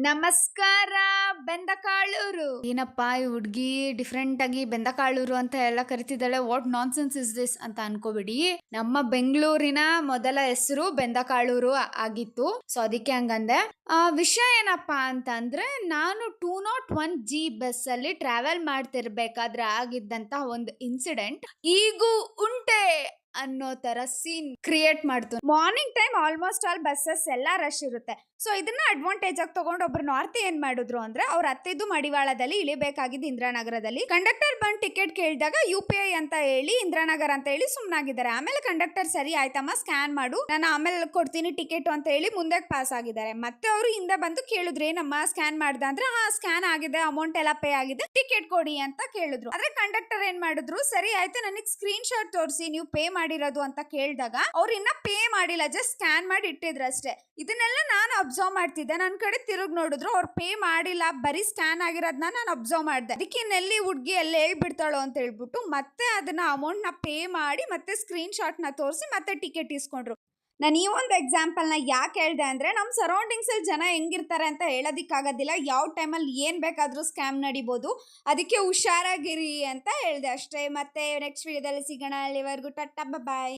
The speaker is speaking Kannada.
ನಮಸ್ಕಾರ ಬೆಂದಕಾಳೂರು. ಏನಪ್ಪಾ ಈ ಹುಡ್ಗಿ ಡಿಫ್ರೆಂಟ್ ಆಗಿ ಬೆಂದಕಾಳೂರು ಅಂತ ಎಲ್ಲ ಕರಿತಿದ್ದಾಳೆ, what nonsense is this ಅಂತ ಅನ್ಕೋಬಿಡಿ. ನಮ್ಮ ಬೆಂಗಳೂರಿನ ಮೊದಲ ಹೆಸರು ಬೆಂದಕಾಳೂರು ಆಗಿತ್ತು, ಸೊ ಅದಕ್ಕೆ ಹಂಗಂದೆ. ವಿಷಯ ಏನಪ್ಪಾ ಅಂತಂದ್ರೆ, ನಾನು 201G ಬಸ್ ಅಲ್ಲಿ ಟ್ರಾವೆಲ್ ಮಾಡ್ತಿರ್ಬೇಕಾದ್ರೆ ಆಗಿದ್ದಂತ ಒಂದು ಇನ್ಸಿಡೆಂಟ್ ಈಗೂ ಉಂಟೆ ಅನ್ನೋ ತರ ಸೀನ್ ಕ್ರಿಯೇಟ್ ಮಾಡ್ತು. Morning time almost all buses ಎಲ್ಲ ರಶ್ ಇರುತ್ತೆ. ಸೊ ಇದನ್ನ ಅಡ್ವಾಂಟೇಜ್ ಆಗಿ ತಗೊಂಡು ಒಬ್ರು ನಾರ್ತ್ ಏನ್ ಮಾಡಿದ್ರು ಅಂದ್ರೆ, ಅವ್ರ ಅತ್ತಿದ್ದು ಮಡಿವಾಳದಲ್ಲಿ ಇಳಿಬೇಕಾಗಿದ್ದು ಇಂದ್ರಾನಗರದಲ್ಲಿ. ಕಂಡಕ್ಟರ್ ಬಂದ್ ಟಿಕೆಟ್ ಕೇಳಿದಾಗ UPI ಅಂತ ಹೇಳಿ ಇಂದ್ರಾನಗರ ಅಂತ ಹೇಳಿ ಸುಮ್ನಾಗಿದ್ದಾರೆ. ಆಮೇಲೆ ಕಂಡಕ್ಟರ್ ಸರಿ ಆಯ್ತಮ್ಮ ಸ್ಕ್ಯಾನ್ ಮಾಡು, ನಾನು ಆಮೇಲೆ ಕೊಡ್ತೀನಿ ಟಿಕೆಟ್ ಅಂತ ಹೇಳಿ ಮುಂದೆ ಪಾಸ್ ಆಗಿದ್ದಾರೆ. ಮತ್ತೆ ಅವರು ಹಿಂದೆ ಬಂದು ಕೇಳಿದ್ರು, ಏನಮ್ಮ ಸ್ಕ್ಯಾನ್ ಮಾಡ್ದ ಅಂದ್ರೆ, ಹಾ ಸ್ಕ್ಯಾನ್ ಆಗಿದೆ, ಅಮೌಂಟ್ ಎಲ್ಲ ಪೇ ಆಗಿದೆ, ಟಿಕೆಟ್ ಕೊಡಿ ಅಂತ ಕೇಳಿದ್ರು. ಆದ್ರೆ ಕಂಡಕ್ಟರ್ ಏನ್ ಮಾಡಿದ್ರು, ಸರಿ ಆಯ್ತು ನನಗೆ ಸ್ಕ್ರೀನ್ ಶಾಟ್ ತೋರಿಸಿ ನೀವು ಪೇ ಮಾಡಿರೋದು ಅಂತ ಕೇಳಿದಾಗ ಅವ್ರು ಇನ್ನ ಪೇ ಮಾಡಿಲ್ಲ, ಜಸ್ಟ್ ಸ್ಕ್ಯಾನ್ ಮಾಡಿ ಇಟ್ಟಿದ್ರು ಅಷ್ಟೇ. ಇದನ್ನೆಲ್ಲ ನಾನು ಅಬ್ಸರ್ವ್ ಮಾಡ್ತಿದ್ದೆ. ನನ್ನ ಕಡೆ ತಿರುಗಿ ನೋಡಿದ್ರು, ಅವ್ರು ಪೇ ಮಾಡಿಲ್ಲ, ಬರೀ ಸ್ಕ್ಯಾನ್ ಆಗಿರೋದನ್ನ ನಾನು ಅಬ್ಸರ್ವ್ ಮಾಡಿದೆ. ಅದಕ್ಕೆ ನೆಲ್ಲಿ ಹುಡ್ಗಿ ಎಲ್ಲ ಹೇಳ್ಬಿಡ್ತಾಳೋ ಅಂತ ಹೇಳ್ಬಿಟ್ಟು ಮತ್ತೆ ಅದನ್ನ ಅಮೌಂಟ್ ನ ಪೇ ಮಾಡಿ ಮತ್ತೆ ಸ್ಕ್ರೀನ್ ಶಾಟ್ ನ ತೋರಿಸಿ ಮತ್ತೆ ಟಿಕೆಟ್ ಇಸ್ಕೊಂಡ್ರು. ನಾನು ಈ ಒಂದು ಎಕ್ಸಾಂಪಲ್ ನ ಯಾಕೆ ಹೇಳ್ದೆ ಅಂದ್ರೆ, ನಮ್ಮ ಸರೌಂಡಿಂಗ್ಸ್ ಅಲ್ಲಿ ಜನ ಹೆಂಗಿರ್ತಾರೆ ಅಂತ ಹೇಳೋದಿಕ್ಕಾಗೋದಿಲ್ಲ. ಯಾವ ಟೈಮಲ್ಲಿ ಏನ್ ಬೇಕಾದ್ರೂ ಸ್ಕ್ಯಾಮ್ ನಡಿಬಹುದು, ಅದಕ್ಕೆ ಹುಷಾರಾಗಿರಿ ಅಂತ ಹೇಳ್ದೆ ಅಷ್ಟೇ. ಮತ್ತೆ ನೆಕ್ಸ್ಟ್ ವಿಡಿಯೋದಲ್ಲಿ ಸಿಗೋಣ. ಅಲ್ಲಿವರೆಗೂ ಟಾಟಾ ಬಾಯ್.